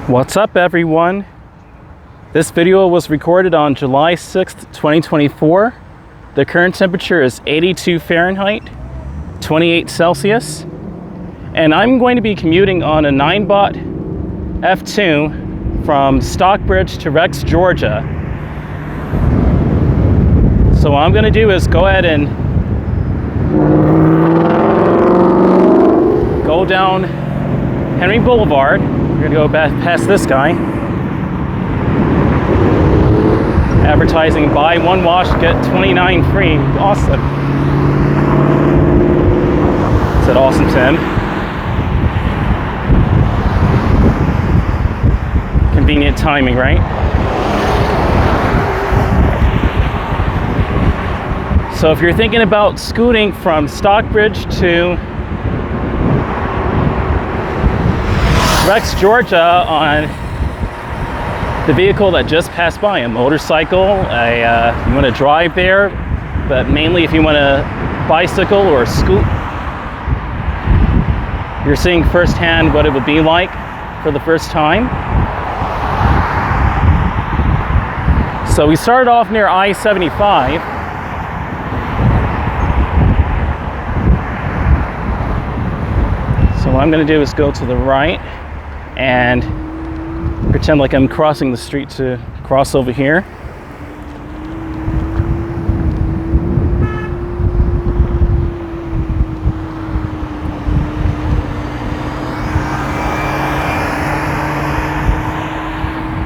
What's up, everyone? This video was recorded on July 6th, 2024. The current temperature is 82 Fahrenheit, 28 Celsius, and I'm going to be commuting on a Ninebot F2 from Stockbridge to Rex, Georgia. So what I'm going to do is go ahead and go down Henry Boulevard. We're gonna go past this guy. Advertising, buy one wash, get 29 free. Awesome. Is that awesome, Tim? Convenient timing, right? So if you're thinking about scooting from Stockbridge to Rex, Georgia on the vehicle that just passed by, a motorcycle, you want to drive there, but mainly if you want to bicycle or scoot, you're seeing firsthand what it would be like for the first time. So we started off near I-75. So what I'm going to do is go to the right and pretend like I'm crossing the street to cross over here.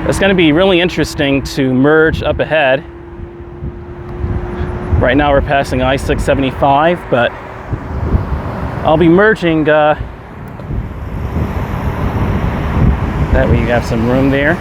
It's going to be really interesting to merge up ahead. Right now we're passing I-675, but I'll be merging that way you have some room there.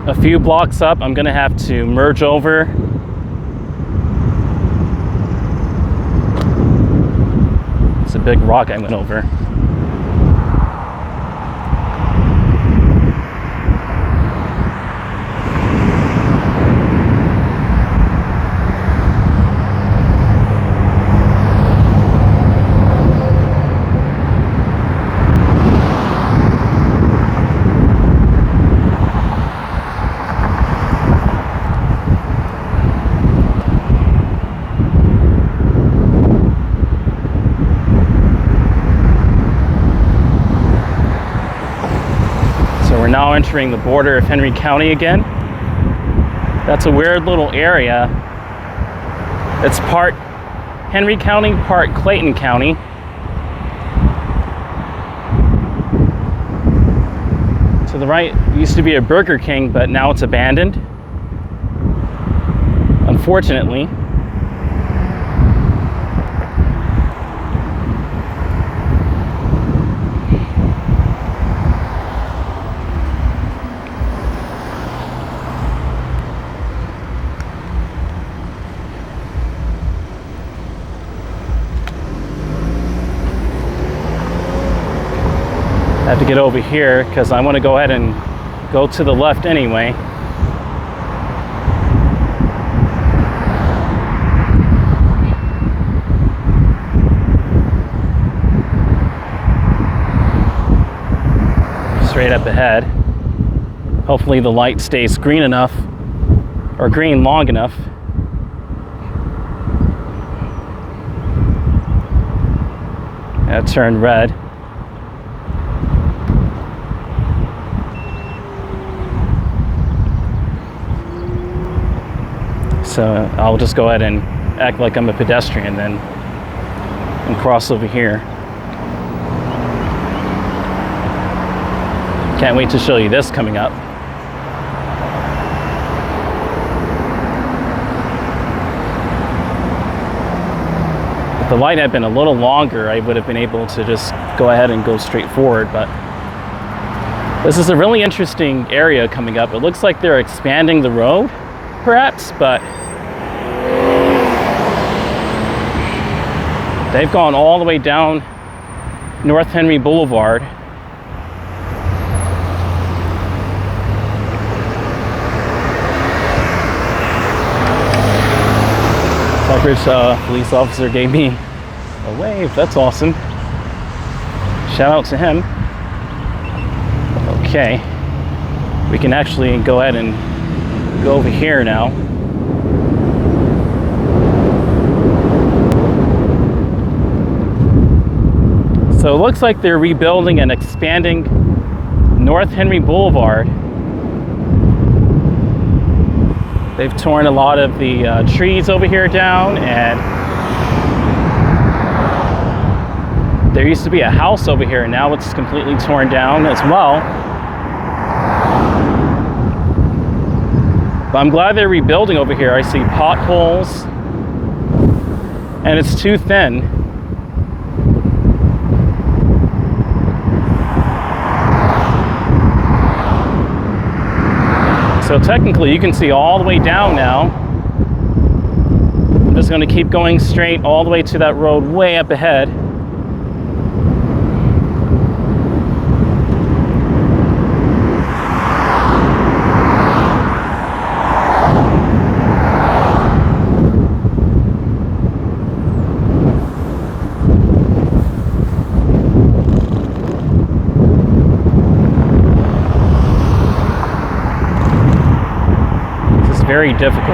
A few blocks up, I'm gonna have to merge over. It's a big rock I went over. We're now entering the border of Henry County again. That's a weird little area. It's part Henry County, part Clayton County. To the right used to be a Burger King, but now it's abandoned, unfortunately. I have to get over here because I want to go ahead and go to the left anyway. Straight up ahead. Hopefully the light stays green enough, or green long enough. That turned red. So I'll just go ahead and act like I'm a pedestrian then and cross over here. Can't wait to show you this coming up. If the light had been a little longer, I would have been able to just go ahead and go straight forward, but this is a really interesting area coming up. It looks like they're expanding the road. perhaps, but they've gone all the way down North Henry Boulevard. Stockbridge police officer gave me a wave. That's awesome. Shout out to him. Okay, we can actually go ahead and go over here now. So it looks like they're rebuilding and expanding North Henry Boulevard. They've torn a lot of the trees over here down, and there used to be a house over here, and now it's completely torn down as well. But I'm glad they're rebuilding over here. I see potholes, and it's too thin. So technically you can see all the way down now. I'm just going to keep going straight all the way to that road way up ahead. Very difficult.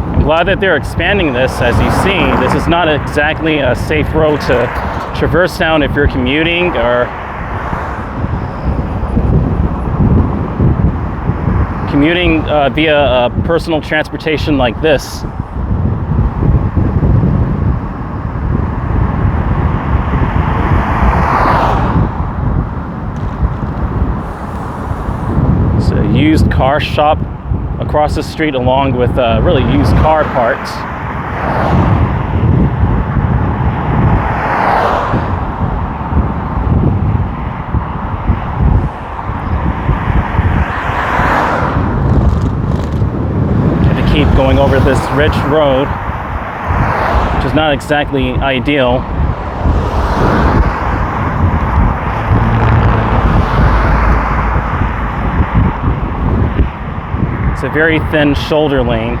I'm glad that they're expanding this. As you see, this is not exactly a safe road to traverse down if you're commuting or commuting via personal transportation like this. Used car shop across the street, along with really used car parts. Had to keep going over this rich road, which is not exactly ideal. It's a very thin shoulder lane.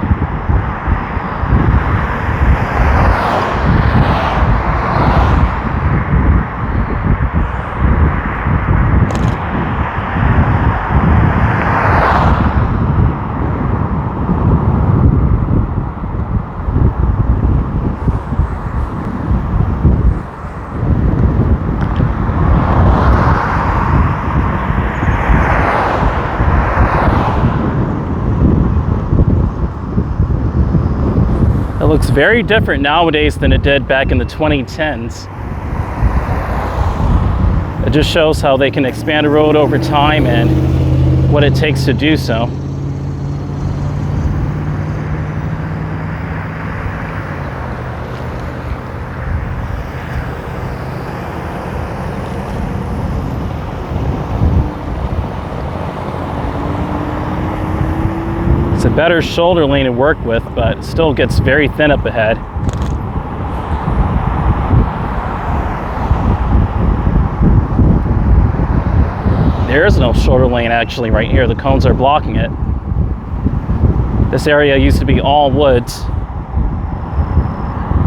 It looks very different nowadays than it did back in the 2010s. It just shows how they can expand a road over time and what it takes to do so. It's a better shoulder lane to work with, but it still gets very thin up ahead. There is no shoulder lane actually right here. The cones are blocking it. This area used to be all woods.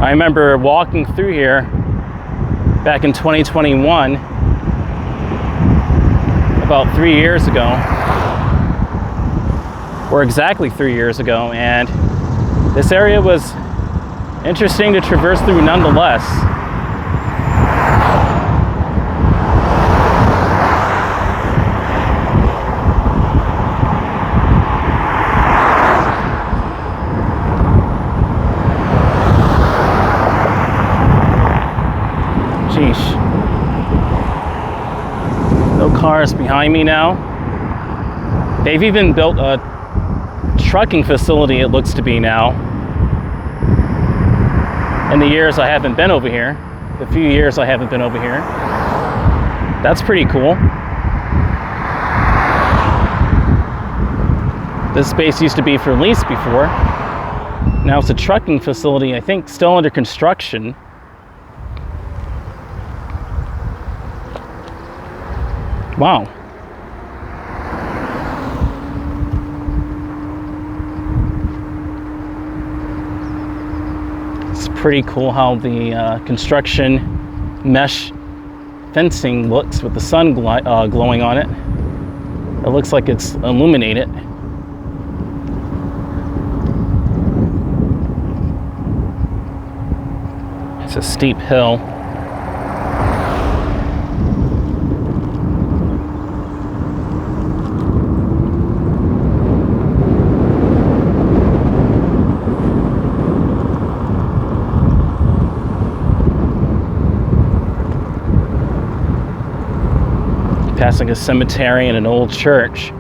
I remember walking through here back in 2021, about 3 years ago. Or exactly 3 years ago, and this area was interesting to traverse through nonetheless. Sheesh. No cars behind me now. They've even built a trucking facility, it looks to be now. In the years I haven't been over here, the few years I haven't been over here. That's pretty cool. This space used to be for lease before. Now it's a trucking facility, I think still under construction. Wow. It's pretty cool how the construction mesh fencing looks with the sun glowing on it. It looks like it's illuminated. It's a steep hill. Passing a cemetery and an old church.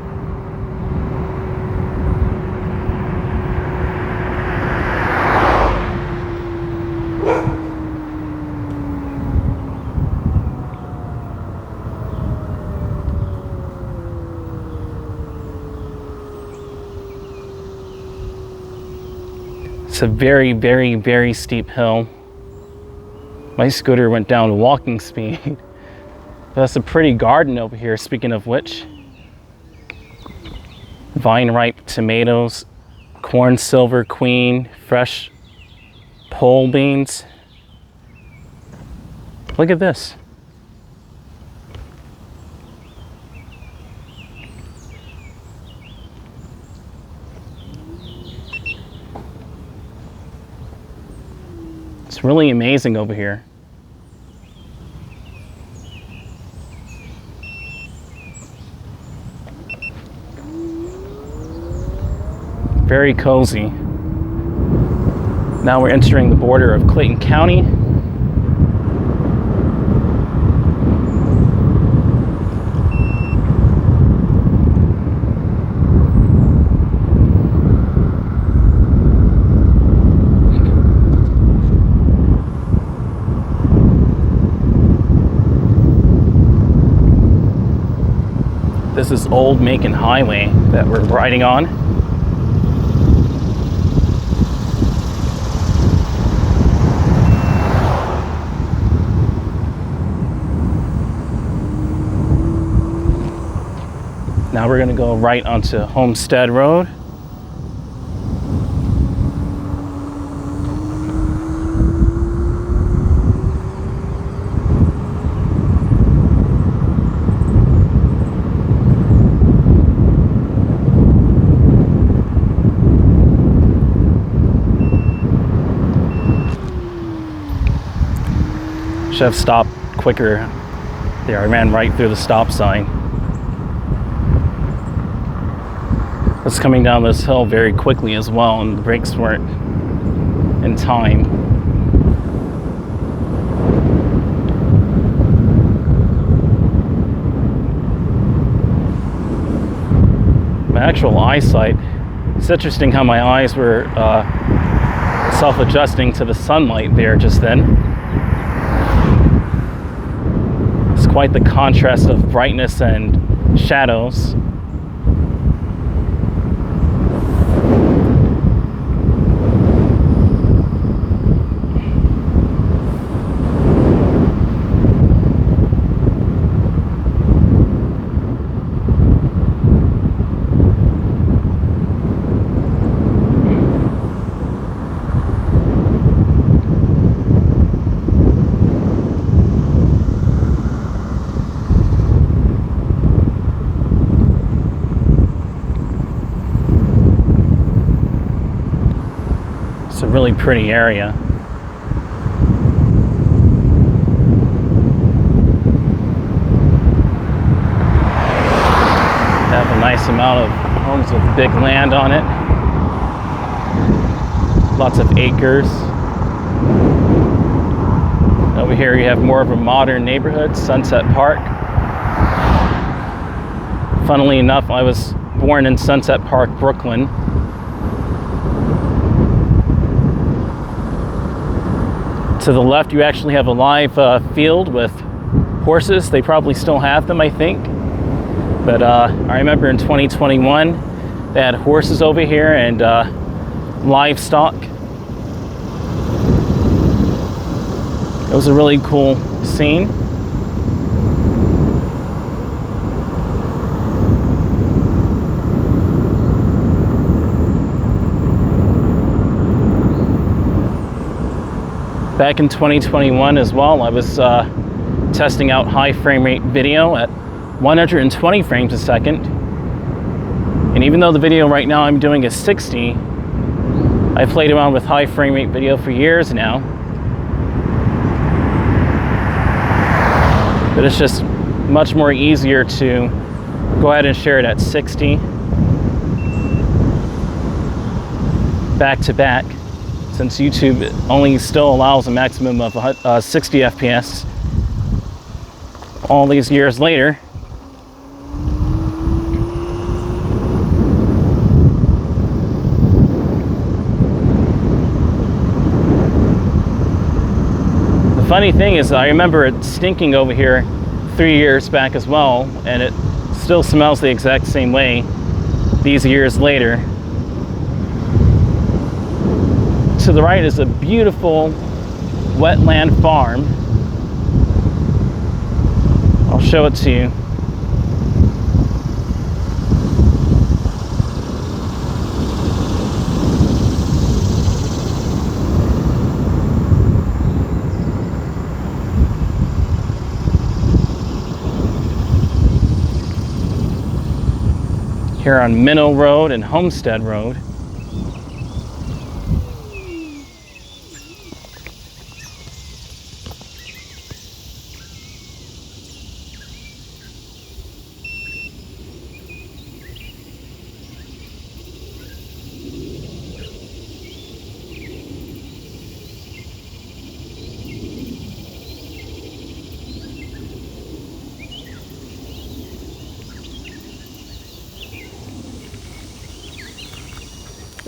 It's a very, very, very steep hill. My scooter went down to walking speed. That's a pretty garden over here, speaking of which. Vine ripe tomatoes, corn silver queen, fresh pole beans. Look at this. It's really amazing over here. Very cozy. Now we're entering the border of Clayton County. This is Old Macon Highway that we're riding on. Now we're going to go right onto Homestead Road. Should have stopped quicker there. I ran right through the stop sign. It's coming down this hill very quickly as well, and the brakes weren't in time. My actual eyesight, it's interesting how my eyes were self-adjusting to the sunlight there just then. It's quite the contrast of brightness and shadows. It's a really pretty area. Have a nice amount of homes with big land on it. Lots of acres. Over here you have more of a modern neighborhood, Sunset Park. Funnily enough, I was born in Sunset Park, Brooklyn. To the left, you actually have a live field with horses. They probably still have them, I think. But I remember in 2021, They had horses over here and livestock. It was a really cool scene. Back in 2021 as well, I was testing out high frame rate video at 120 frames a second. And even though the video right now I'm doing is 60, I played around with high frame rate video for years now. But it's just much more easier to go ahead and share it at 60 back to back, since YouTube only still allows a maximum of 60 FPS all these years later. The funny thing is, I remember it stinking over here 3 years back as well, and it still smells the exact same way these years later. To the right is a beautiful wetland farm. I'll show it to you. Here on Minnow Road and Homestead Road.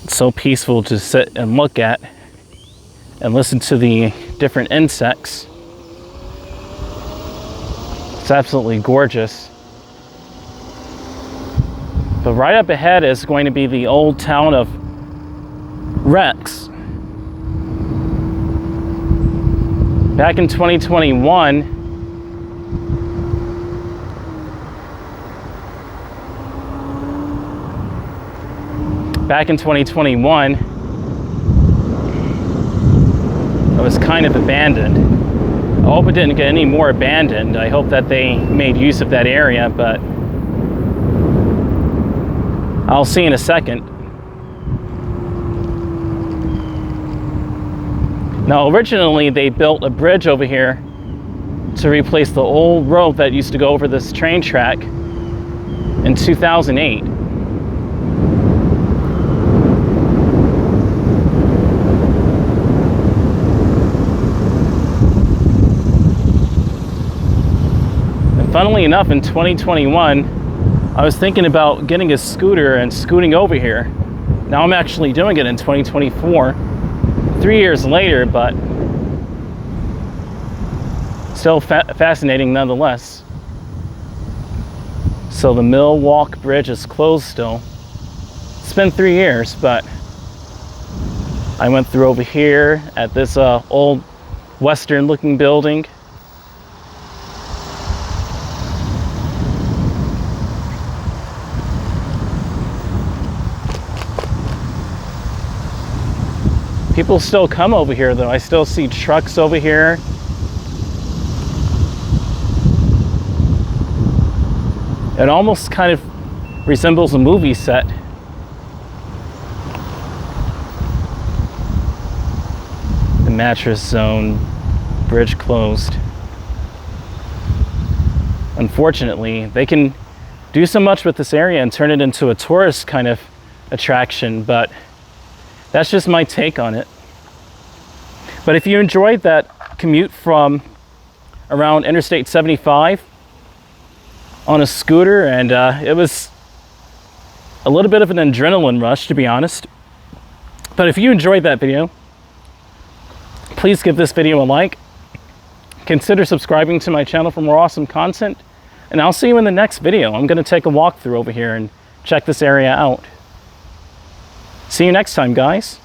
So peaceful to sit and look at and listen to the different insects. It's absolutely gorgeous. But right up ahead is going to be the old town of Rex. Back in 2021, it was kind of abandoned. I hope it didn't get any more abandoned. I hope that they made use of that area, but I'll see in a second. Now, originally they built a bridge over here to replace the old road that used to go over this train track in 2008. Funnily enough, in 2021, I was thinking about getting a scooter and scooting over here. Now I'm actually doing it in 2024, 3 years later, but still fascinating nonetheless. So the Millwalk Bridge is closed still. It's been 3 years, but I went through over here at this old Western looking building. People still come over here though. I still see trucks over here. It almost kind of resembles a movie set. The Mattress Zone, bridge closed. Unfortunately, they can do so much with this area and turn it into a tourist kind of attraction, but that's just my take on it. But if you enjoyed that commute from around Interstate 75 on a scooter, and it was a little bit of an adrenaline rush, to be honest. But if you enjoyed that video, please give this video a like. Consider subscribing to my channel for more awesome content, and I'll see you in the next video. I'm going to take a walk through over here and check this area out. See you next time, guys.